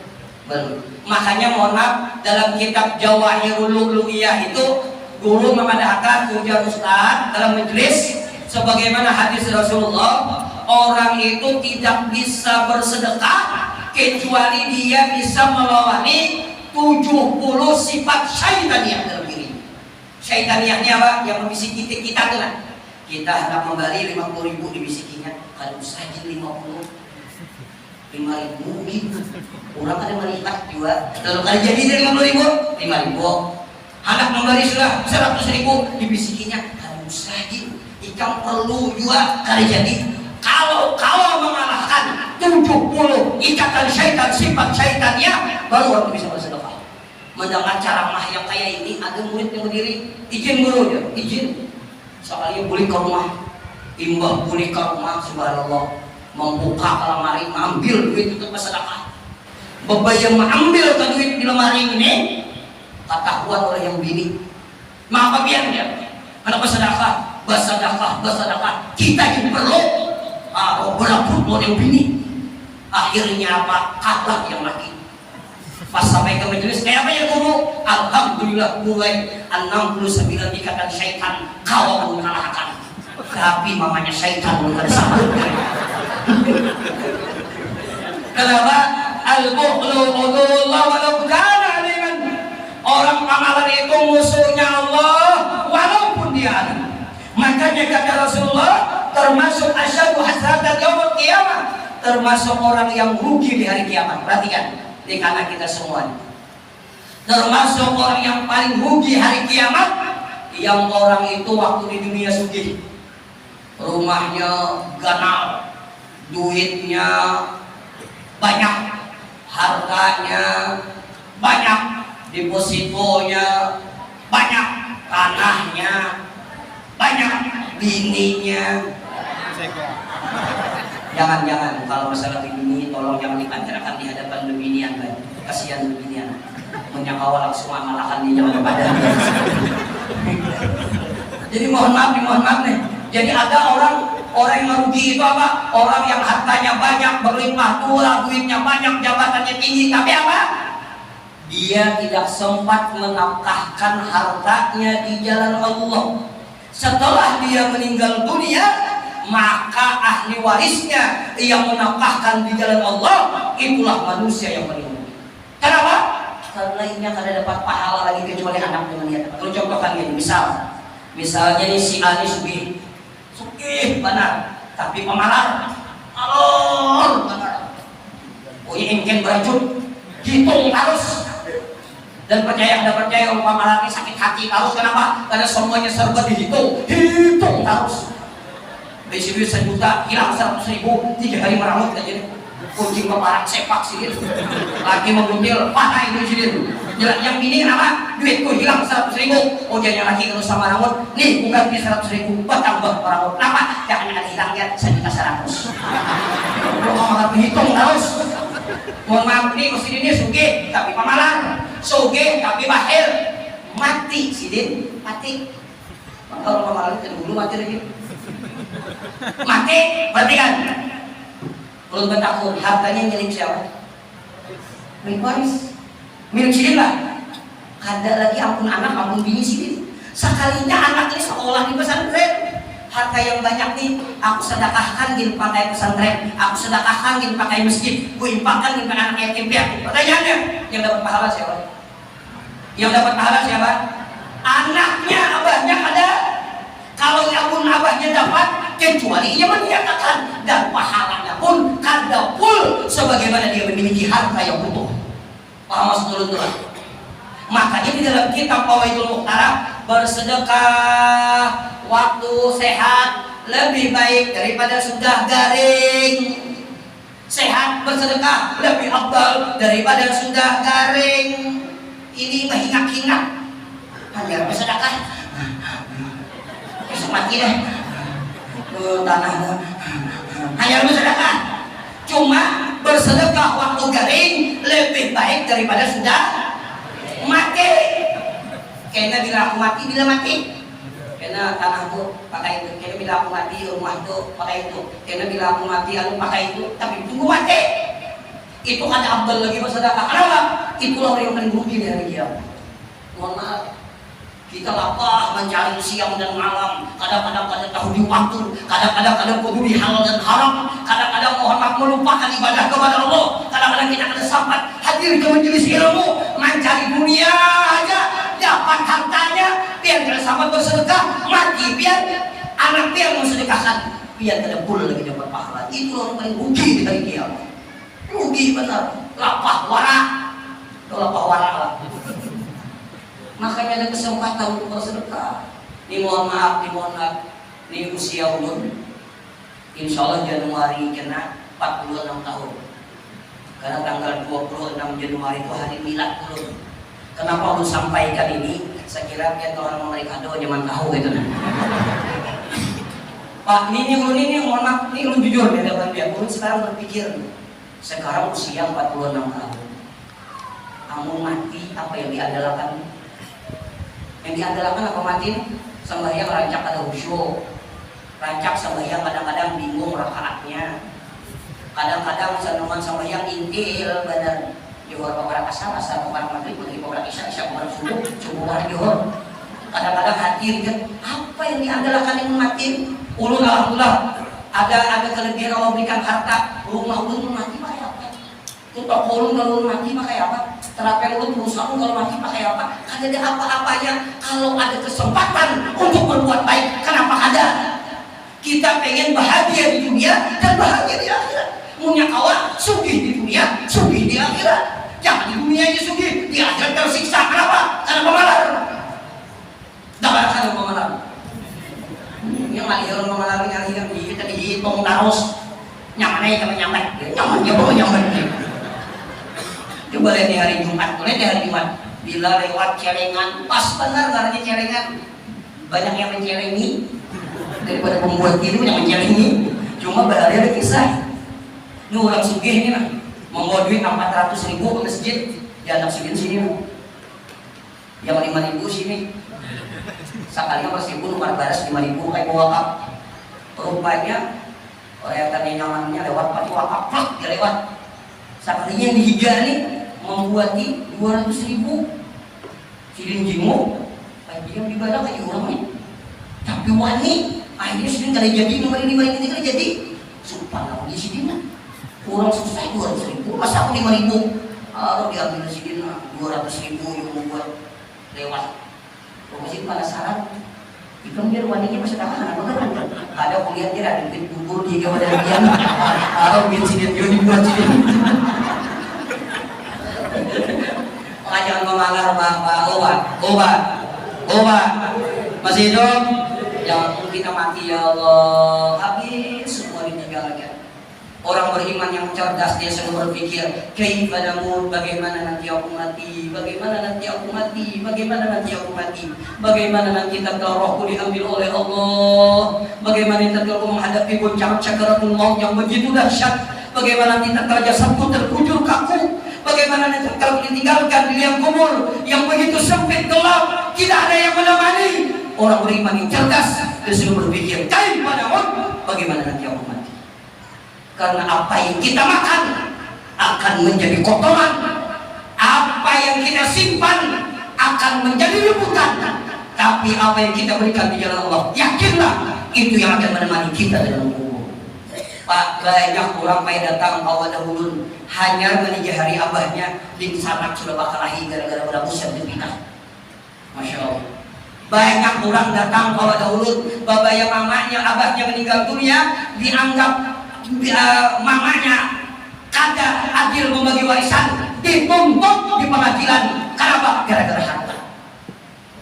Makanya mohon maaf dalam kitab Jawahirul Uluyah itu guru mengadakan ujar ustaz dalam majelis sebagaimana hadis Rasulullah, orang itu tidak bisa bersedekah kecuali dia bisa melawani 70 sifat syaitaniyah dalam diri. Syaitaniyahnya apa? Yang membisiki kita tuh kan. Kita hendak memberi 50.000 dibisikinya. Kalau saja 50 gitu. Orang ada melihat juga. Lalu kali jadi dari 50.000, 5.000. Hendak memberi sudah 100.000 dibisikinya. Kalau saja ikan perlu juga kali jadi. Kalau kau mengalahkan 70 ikatan syaitan, sifat syaitannya, baru orang bisa bersedekah. Mendengar ceramah yang kayak ini, ada murid yang berdiri, izin guru ya, izin. Sekali boleh ke rumah, imbah boleh ke rumah, subhanallah, membuka lemari, mengambil duit untuk bersedekah. Bebayang mengambil ke duit di lemari ini, ketahuan oleh yang bini. Maka biar dia, anak bersedekah, kita yang perlu. Beraput mau yang bini. Akhirnya apa? Kalah yang laki. Pas sampai ke majelis, apa ya guru? Alhamdulillah mulai 69 ikatan syaitan kau mengalahkan. Tapi mamanya syaitan bukan sambut. Kenapa? Al-bukhlu udullah walau bukan Orang pamalan itu musuhnya Allah walaupun dia alim. Makanya kata Rasulullah, termasuk asyadu hasratan yaumul qiyamah, termasuk orang yang rugi di hari kiamat. Perhatikan, di kanan kita semua. Termasuk orang yang paling rugi hari kiamat, yang orang itu waktu di dunia sugih, rumahnya ganal, duitnya banyak, hartanya banyak, depositonya banyak, tanahnya banyak, bininya. Jangan kalau masalah bini tolong jangan dipancarakan di hadapan binian, kasihan binian. Menyangkawal semua malahan di jalan badan. Jadi mohon maaf nih. Jadi ada orang yang merugi itu apa? Orang yang hartanya banyak, berlimpah ruah, duitnya banyak, jabatannya tinggi, tapi apa? Dia tidak sempat menafkahkan hartanya di jalan Allah. Setelah dia meninggal dunia, maka ahli warisnya yang menafkahkan di jalan Allah, itulah manusia yang paling rugi. Kenapa? Karena lainnya kada dapat pahala lagi kecuali anak dengan niat. Kalau contohkan ini, misalnya nih si Ali sugih benar, tapi pemalar, alor benar. Oh ya engken beracun, hitung harus. Dan percaya orang pemalar ini sakit hati harus. Kenapa? Karena semuanya serba dihitung harus. Besi duit 1 juta hilang 100.000, 3 hari merawat aja nih. Kucing peparak sepak sih lagi menguntil patah itu sih yang ini kenapa duitku hilang 100.000. Oh jangan lagi kalau sama rawat nih bukan di 100.000 bertambah rawat. Kenapa? Jangan ada hilangnya 1.100. Lo mau hitung terus. Mohon maaf nih kesini ini suge tapi pamalan, suge tapi bahil, mati sidin mati. Kalau pamalan itu dulu mati lagi. Mati berarti kan belum bertakun, hartanya milik siapa? Milik waris, milik sidin lah. Kada lagi ampun anak, ampun bini sidin. Sekalinya anak ini sekolah di pesantren, harta yang banyak nih aku sedekahkan gini pakai pesantren, aku sedekahkan gini pakai masjid, gue infakkan gini pakai anak yatim piatu. Pertanyaannya, yang dapat pahala siapa? Yang dapat pahala siapa? Anaknya, abahnya ada. Kalau ampun abahnya dapat, kecuali ia menyatakan, dan pahalanya pun kada full sebagaimana dia memiliki harta yang utuh. Paham maksud dulu. Makanya di dalam kitab Fawaidul Mukhtarah, bersedekah waktu sehat lebih baik daripada sudah garing. Sehat bersedekah lebih afdal daripada sudah garing. Ini menghingap-hingap. Hanya bersedekah. Besok mati deh. Tanah. Hanya bersedekah. Cuma bersedekah waktu garing lebih baik daripada sudah mati. Karena bila aku mati, bila mati. Karena tanahku pakai itu. Karena bila aku mati, rumahku pakai itu. Karena bila aku mati, aku pakai itu. Tapi tunggu mati. Itu ada abdal lagi bersedekah. Kenapa? Itulah orang yang paling rugi dari dia. Mohon maaf. Kita lapar mencari siang dan malam. Kadang-kadang tahu di waktu. Kadang-kadang peduli halal dan haram. Kadang-kadang mohon maaf melupakan ibadah kepada Allah. Kadang-kadang kita ada sempat hadir ke majelis ilmu, mencari dunia aja, dapat hartanya, biar tidak sampai bersedekah, mati biar anak biar mensedekahkan, biar tidak pula lagi dapat pahala. Itu orang paling rugi dari kiamat. Rugi benar, lapah warak, lapah warak lah. Makanya ada kesempatan untuk bersedekah. Ini mohon maaf, ini usia umur. Insya Allah Januari kena 46 tahun. Karena tanggal 26 Januari itu hari milad ulun. Kenapa ulun sampaikan ini? Saya kira biar orang memberi kado zaman tahu gitu nah. Pak, ini ulun ini mohon maaf, ini ulun jujur ya depan dia. Ulun sekarang berpikir, sekarang usia 46 tahun. Kamu mati apa yang diandalkan? Yang diandalkan apa mati? Sembahyang rancak ada khusyuk. Rancak sembahyang kadang-kadang bingung rakaatnya. Kadang-kadang sanuman sembahyang intil benar. Johor pokoknya asar pokoknya maghrib, maghrib pokoknya isya pokoknya subuh pokoknya johor. Kadang-kadang hati kan apa yang diandalkan yang mati? Ulun alhamdulillah ada kelebihan Allah berikan harta. Rumah ulun mati pakai apa? Untuk ulun kalau ulun mati pakai apa? Terapi lu terus kamu kalau mati pakai apa? Kan ada apa-apanya. Kalau ada kesempatan untuk berbuat baik, kenapa ada? Kita pengen bahagia di dunia dan bahagia di akhirat. Punya kawan sugih di dunia, sugih di akhirat. Jangan di dunia aja sugih, di akhirat tersiksa. Kenapa? Karena pemalar. Dapat karena pemalar. Yang lagi orang pemalar nyari yang kita dihitung terus. Nyamannya sama nyaman, nyamannya bawa nyaman. Coba lihat di hari Jumat, boleh di hari Jumat. Bila lewat celengan, pas benar karena celengan. Banyak yang mencelengi daripada pembuat itu yang mencelengi. Cuma berarti ada kisah. Ini orang sugih ini mah, membawa duit 400.000 ke masjid, dianggap segini sini mah. Yang 5.000 sini. Sekalinya pas 1.000 nomor baras 5.000 kayak bawa kap. Rupanya orang yang nyamannya lewat pasti wakaf plak dia lewat. Sekalinya yang dihiga nih membuat 200.000 sidin jimu kayak dia ibadah kayak orang nih tapi wani akhirnya sidin kali jadi nomor ini kali jadi sumpah aku di sidin orang susah 200.000 masa aku 5.000 kalau diambil sidin 200.000 yang membuat lewat masih penasaran itu biar waninya masih tahan apa kan ada kuliah dia ada duit bubur di gawat dari dia kalau biar sidin dia dibuat sidin jangan memangar obat masih hidup jangan kita mati ya Allah habis semua ditinggalkan. Orang beriman yang cerdas dia selalu berpikir kaifa namut, bagaimana nanti aku mati, bagaimana nanti aku mati, bagaimana nanti aku mati, bagaimana nanti tatkala rohku diambil oleh Allah, bagaimana tatkala aku menghadapi goncangan sakaratul maut yang begitu dahsyat, bagaimana nanti tatkala jasadku terkujur kaku, bagaimana nanti kalau ditinggalkan di liang kubur yang begitu sempit gelap, tidak ada yang menemani. Orang beriman yang cerdas dia selalu berpikir kaifa namut, bagaimana nanti aku mati. Karena apa yang kita makan akan menjadi kotoran, apa yang kita simpan akan menjadi rebutan, tapi apa yang kita berikan di jalan Allah, yakinlah itu yang akan menemani kita dalam kubur. Pak, banyak orang pai datang bawa dahulu hanya meninjau hari abahnya di sanak sudah bakalahi gara-gara berabus yang dipindah. Masya Allah. Banyak orang datang bawa dahulu babaya mamanya abahnya meninggal dunia dianggap mamanya kada adil membagi warisan, dituntut di pengadilan. Kenapa? Gara-gara harta.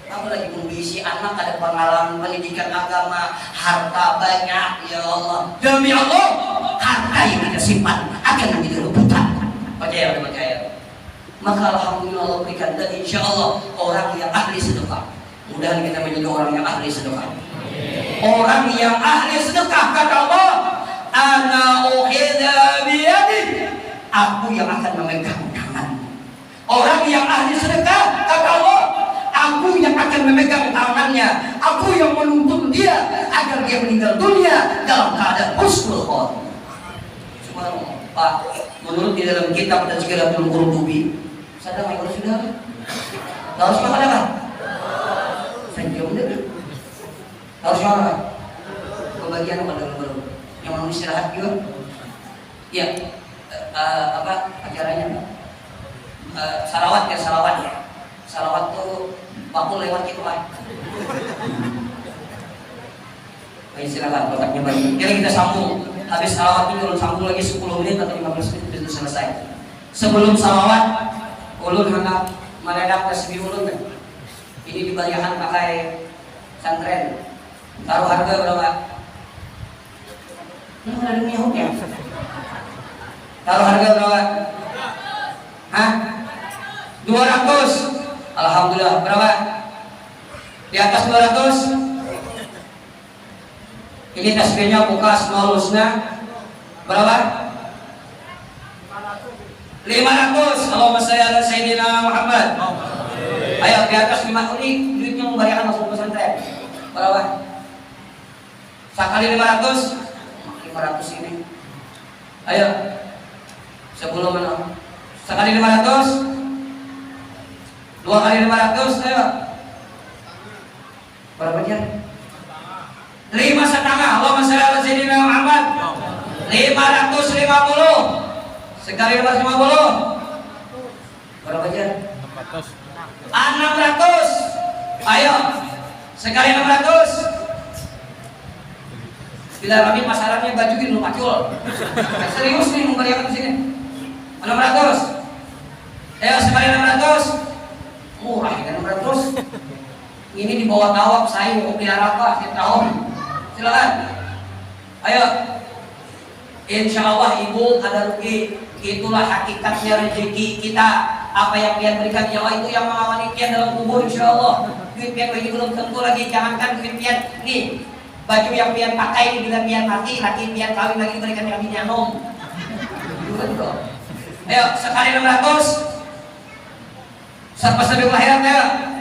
Kamu lagi mengisi anak ada pengalaman pendidikan agama, harta banyak, ya Allah. Demi Allah, harta yang kita simpan akan menjadi rebutan. Percaya atau percaya? Maka alhamdulillah Allah berikan dan insya Allah orang yang ahli sedekah. Mudah kita menjadi orang yang ahli sedekah. Orang yang ahli sedekah kata Allah, ana ukhidha biyadi, aku yang akan memegang tanganmu. Orang yang ahli sedekah kata Allah, aku yang akan memegang tangannya, aku yang menuntun dia agar dia meninggal dunia dalam keadaan husnul khotimah. Subhanallah. Pak, menurut di dalam kitab dan segala Qurtubi, sadar nggak sudah? Harus mana kan? Saya jawab deh. Harus mana? Pembagian apa dalam baru? Yang mau istirahat juga, ya apa acaranya? Salawat ya, salawat tuh bakul lewat itu Pak. Istirahat, otaknya banyak. Jadi kita sambung. Habis salawat ini ulun sambung lagi 10 menit atau 15 menit itu selesai. Sebelum salawat, ulun hendak meredak tasbih ulun. Ini dibayarkan pakai santren. Taruh harga berapa? Ini ada Yahudi ya? Taruh harga berapa? Hah? 200. Alhamdulillah. Berapa? Di atas 200. Ini tasbihnya buka asmaul husna. Berapa? 500. Allahumma shalli ala sayyidina Muhammad. Ayo di atas 5 ini duitnya membayarkan langsung pesantren. Berapa? Sekali 500 ini. Ayo. Sebelum mana? Sekali 500. 2 kali 500, ayo. Berapa dia? 5,5. Allahumma shalli ala sayyidina Muhammad. 550. Sekali 550. Berapa aja? 600. 600. Ayo, sekali 600. Bila kami masalahnya bajuin lu pacul. Serius nih memberikan di sini. 600. Ayo sekali 600. Murah ya 600. Ini di bawah tawaf saya mau pelihara apa? Setiap tahun. Silakan. Ayo. Insya Allah ibu ada rugi. Itulah hakikatnya rezeki kita. Apa yang Pian berikan ya Allah itu yang mengawani Pian dalam kubur insya Allah. Duit Pian ini belum tentu lagi. Jangankan duit Pian. Nih baju yang Pian pakai ini bila Pian mati, laki Pian kawin lagi diberikan kami nyanom. Ayo sekali 600. Siapa sebelum akhirat ya?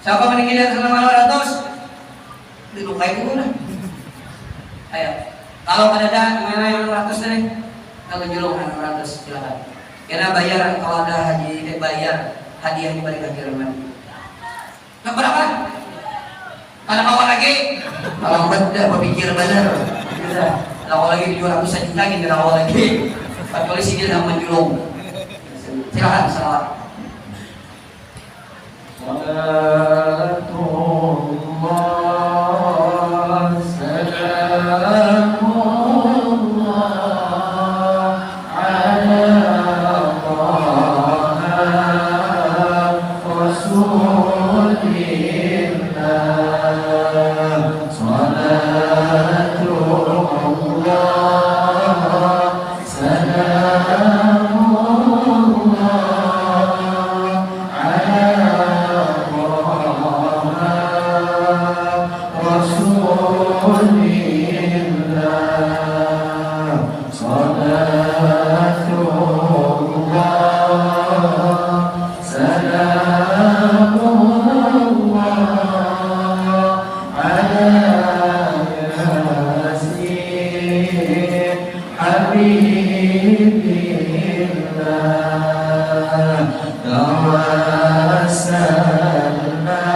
Siapa meninggal selama 600? Dilukai dulu lah. Ayo. Kalau ada mana yang 600 nih? Kalau julung 600 silakan. Karena bayar kalau ada haji bayar hadiah diberikan ke rumah. Nah, berapa? Kalau awal lagi, kalau tidak berpikir benar. Kalau lagi 200 juta gitu awal lagi. Kecuali sih dia sama julung. Silakan salawat. Salatullah salamullah ala Taha Rasulillah. Salatullah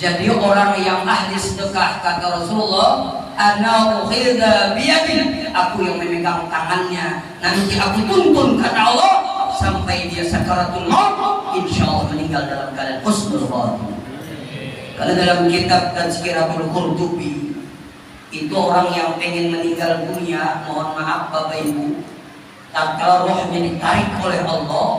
Jadi orang yang ahli sedekah, kata Rasulullah, ana ukhidha biyadin, aku yang memegang tangannya, nanti aku tuntun, kata Allah, sampai dia sakaratul maut, insya Allah meninggal dalam keadaan husnul khatimah. Kalau dalam kitab Tazkiratul Qurtubi itu orang yang pengen meninggal dunia, mohon maaf Bapak Ibu, tatkala rohnya ditarik oleh Allah,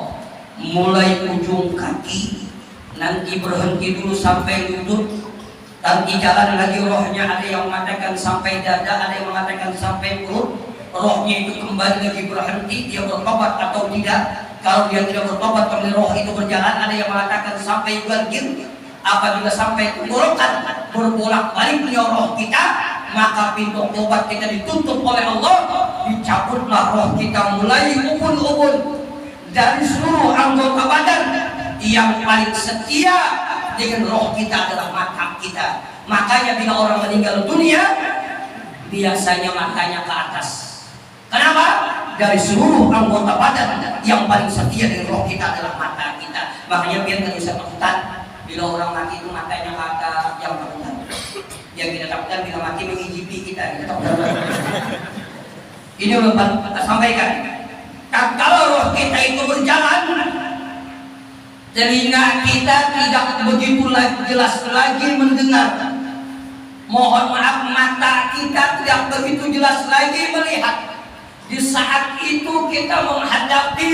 mulai ujung kaki, nanti berhenti dulu sampai lutut, nanti jalan lagi rohnya, ada yang mengatakan sampai dada, ada yang mengatakan sampai perut, rohnya itu kembali lagi berhenti, dia bertobat atau tidak. Kalau dia tidak bertobat, kembali roh itu berjalan, ada yang mengatakan sampai gargir. Apabila sampai tenggorokan, berbolak-balik roh kita, maka pintu tobat kita ditutup oleh Allah, dicabutlah roh kita mulai ubun-ubun dari seluruh anggota badan. Yang paling setia dengan roh kita adalah mata kita. Makanya bila orang meninggal dunia, biasanya matanya ke atas. Kenapa? Dari seluruh anggota badan, yang paling setia dengan roh kita adalah mata kita. Makanya biar nggak usah takutan bila orang mati itu matanya ke atas, yang takutan. Yang kita takutkan bila mati mengijipi kita takutkan. Ini belum kita sampaikan. Kalau roh kita itu berjalan, telinga kita tidak begitu jelas lagi mendengar. Mohon maaf, mata kita tidak begitu jelas lagi melihat. Di saat itu kita menghadapi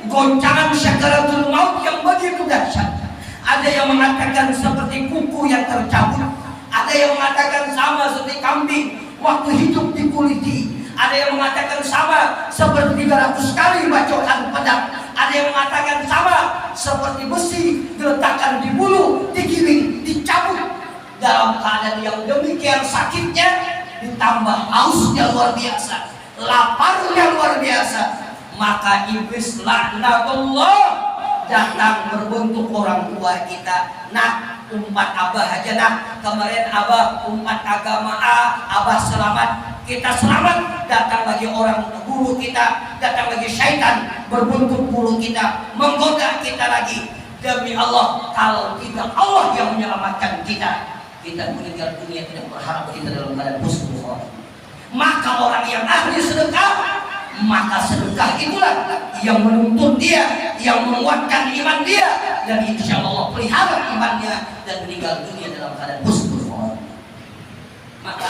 goncangan sakaratul maut yang begitu dahsyat. Ada yang mengatakan seperti kuku yang tercabut, ada yang mengatakan sama seperti kambing waktu hidup dikuliti, ada yang mengatakan sama seperti 300 kali bacokan pedang, ada yang mengatakan sama seperti besi diletakkan di bulu, digiling, dicabut. Dalam keadaan yang demikian sakitnya, ditambah hausnya luar biasa, laparnya luar biasa, maka iblis laknatullah datang berbentuk orang tua kita. Nak, umat abah aja nak, kemarin abah umat agama A, abah selamat, kita selamat. Datang lagi orang guru kita, datang lagi syaitan berbentuk guru kita, menggoda kita lagi. Demi Allah, kalau tidak Allah yang menyelamatkan kita, kita meninggal dunia tidak berharap kita dalam keadaan husnul khatimah. Maka orang yang ahli sedekah, maka sedekah itulah yang menuntun dia, yang menguatkan iman dia, dan insya Allah pelihara imannya dan meninggal dunia dalam keadaan husnul khatimah. Maka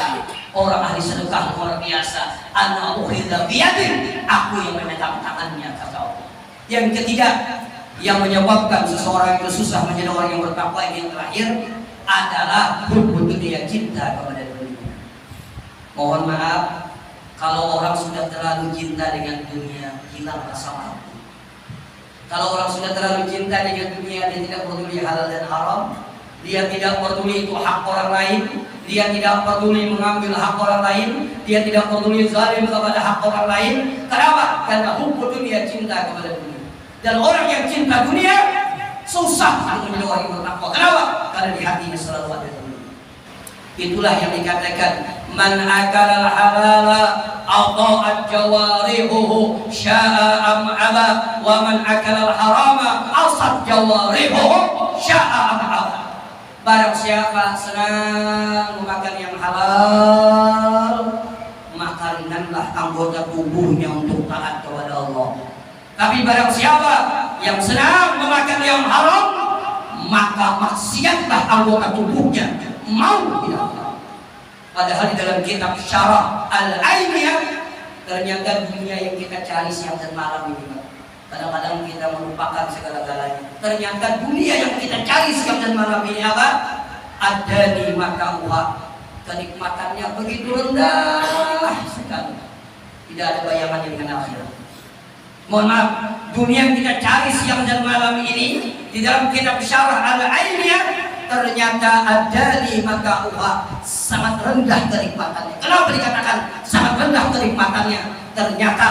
orang ahli sedekah luar biasa. Ana ukhidha biyadin, aku yang memegang tangannya, kata Allah. Yang ketiga, yang menyebabkan seseorang itu susah menjadi orang yang bertakwa, ini yang terakhir adalah hubbud dunia, cinta kepada dunia. Mohon maaf, kalau orang sudah terlalu cinta dengan dunia, hilang rasa mampu. Kalau orang sudah terlalu cinta dengan dunia, dia tidak peduli halal dan haram, dia tidak peduli itu hak orang lain, dia tidak peduli mengambil hak orang lain, dia tidak peduli zalim kepada hak orang lain. Kenapa? Karena hubbud dunia, cinta kepada dunia. Dan orang yang cinta dunia susah untuk menjadi orang yang bertakwa. Kenapa? Karena di hatinya selalu ada dunia. Itulah yang dikatakan man akala halala ata'at jawarihuhu sya'a am aba, wa man akala harama asat jawarihuhu sya'a am aba. Barang siapa senang memakan yang halal, maka ringanlah anggota tubuhnya untuk taat kepada Allah. Tapi barang siapa yang senang memakan yang haram, maka maksiatlah anggota tubuhnya, mau tidak mau. Padahal di dalam kitab Syarah Al-Ainiyah, ternyata dunia yang kita cari siang dan malam ini, kadang-kadang kita melupakan segala-galanya. Ternyata dunia yang kita cari siang dan malam ini apa? Ada di mata uha, kenikmatannya begitu rendah sekali, tidak ada bayangannya dengan akhirat. Mohon maaf, dunia yang kita cari siang dan malam ini di dalam kitab Syarah Al-Ainiyah, ternyata ada di mata uha, sangat rendah kenikmatannya. Kenapa dikatakan sangat rendah kenikmatannya? Ternyata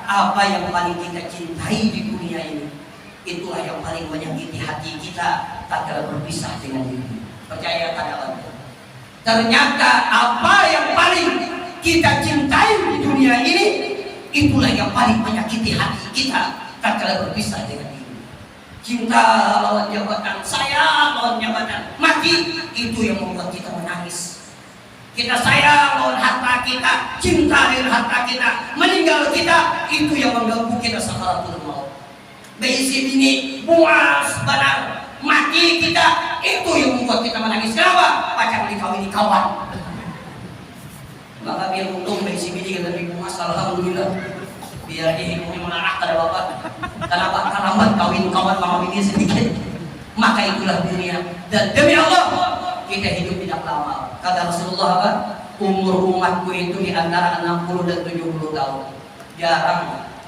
apa yang paling kita cintai di dunia ini, itulah yang paling menyakiti hati kita tatkala berpisah dengan diri. Percaya pada Allah. Ternyata apa yang paling kita cintai di dunia ini, itulah yang paling menyakiti hati kita tatkala berpisah dengan diri. Cinta lawan jabatan, sayang lawan jabatan, mati, itu yang membuat kita menangis. Kita sayang lawan harta kita, cinta dengan harta kita, meninggal kita, itu yang mengganggu kita sakaratul maut. Beisi bini puas benar mati kita, itu yang membuat kita menangis. Kenapa? Pacar dikawini kawan. Maka biar untung beisi bini kita lebih puas, alhamdulillah. Biar dia hidupnya menarak pada bapak. Kenapa? Lambat kawin kawan mama bini sedikit. Maka itulah dunia. Dan demi Allah kita hidup tidak lama. Kata Rasulullah apa? Umur umatku itu di antara 60 dan 70 tahun. Jarang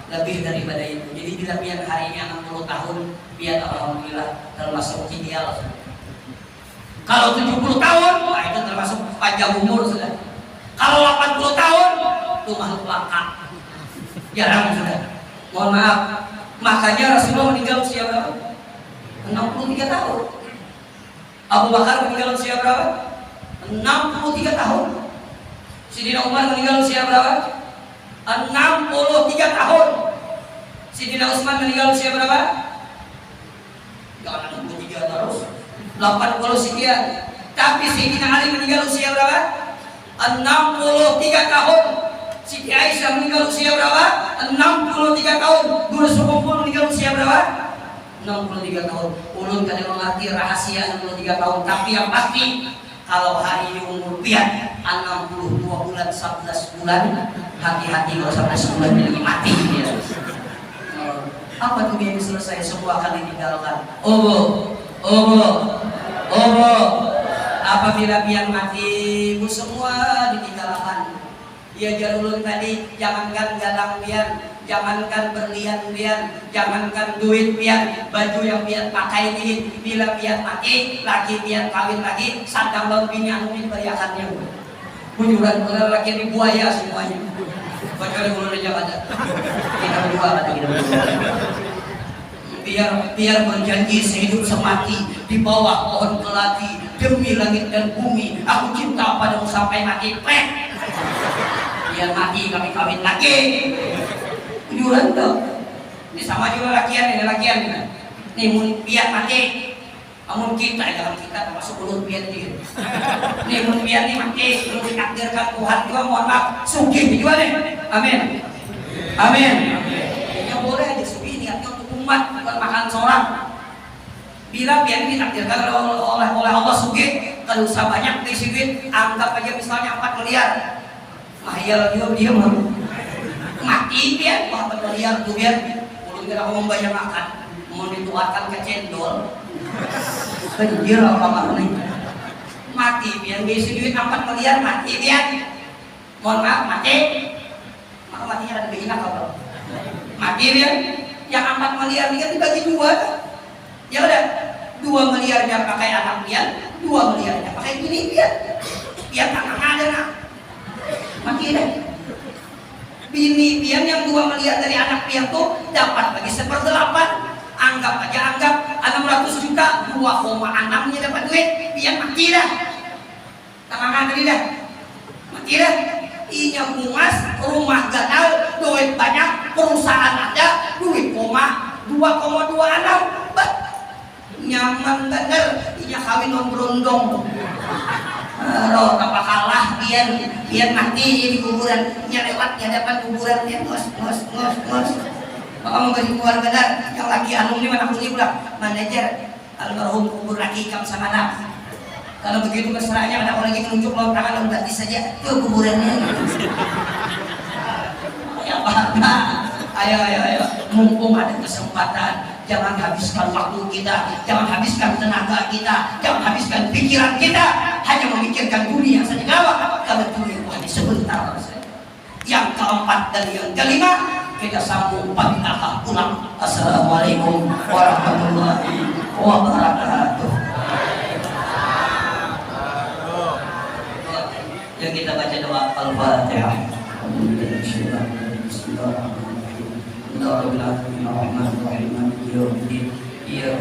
lebih daripada itu. Jadi bila biar hari ini 60 tahun, biar alhamdulillah termasuk ideal. Kalau 70 tahun, nah itu termasuk panjang umur sudah. Kalau 80 tahun, itu makhluk langka. Jarang sudah. Mohon maaf. Makanya Rasulullah meninggal usia berapa? 63 tahun. Abu Bakar meninggal usia berapa? 63 tahun. Sidina Umar meninggal usia berapa? 63 tahun. Sidina Utsman meninggal usia berapa? Jangan 63 terus. 80 sekian. Tapi Sidina Ali meninggal usia berapa? 63 tahun. Siti Aisyah meninggal usia berapa? 63 tahun. Guru Sukumpul meninggal usia berapa? 63 tahun. Ulun kadang mengerti rahasia 63 tahun. Tapi yang pasti kalau hari ini umur pian 62 bulan 11 bulan, hati-hati kalau 11 bulan lagi mati dia. Apa tuh yang selesai semua akan ditinggalkan? Apabila pian mati, bu semua ditinggalkan. Ya jarulun tadi, jangankan gadang pian, jangankan berlian pian, jangankan duit pian, baju yang pian pakai ini, bila pian mati, laki pian kawin lagi, sadang laut bini anu ini beriakannya. Bujuran laki ini buaya semuanya. Kecuali bulu aja ada. Kita berdua ada kita berdua. Biar berjanji sehidup semati di bawah pohon keladi demi langit dan bumi. Aku cinta padamu sampai mati. Biar mati kami kawin lagi. Bujuran tuh. Ini sama juga lakian, ini lakian. Nih mun biar mati. Amun kita, jangan kita termasuk ulut biar ini. Nih mun biar nih mati, belum ditakdirkan Tuhan juga, mohon maaf, sugih juga deh. Amin. Amin. Ya boleh aja sugih niatnya untuk umat, bukan makan seorang. Bila biar ditakdirkan oleh Allah sugih, kalau usaha banyak diisi duit, anggap aja misalnya 4 miliar. Mahal juga dia mati biar 4 miliar tuh biar. Ulun kira ngomong banyak makan, mau dituarkan ke cendol. Penjir apa nih? Mati biar ngisi duit 4 miliar mati biar. Mohon maaf mati. Maka matinya ada begini apa? Mati biar. Yang 4 miliar ini kan dibagi 2. Ya udah. 2 miliarnya pakai anak pian, 2 miliarnya pakai bini pian. Pian tangan ada nak. Mati deh. Bini pian yang 2 miliar dari anak pian tuh dapat bagi 1/8. Anggap 600 juta, 2,6-nya dapat duit, biar mati dah. Tangan tadi dah. Mati dah. Inya bungas, rumah gagal, duit banyak, perusahaan ada, duit 2,26. Nyaman bener, inya kawin non berondong. Roh apa kalah biar mati di kuburan, nya lewatnya dapat kuburan dia ngos. Maka memberi keluarga dan yang lagi anu ini mana kulit pula manajer almarhum kubur lagi kam sama anak. Kalau begitu mesranya ada orang lagi menunjuk lawan tangan berarti saja itu kuburannya. Ya Pak, ayo mumpung ada kesempatan, jangan habiskan waktu kita, jangan habiskan tenaga kita, jangan habiskan pikiran kita hanya memikirkan dunia saja. Kenapa? Karena dunia itu hanya sebentar saja. Yang keempat dan yang kelima kita sambung pagi pulang. Assalamualaikum warahmatullahi wabarakatuh. Yang kita baca doa Al-Fatihah. Bismillahirrahmanirrahim.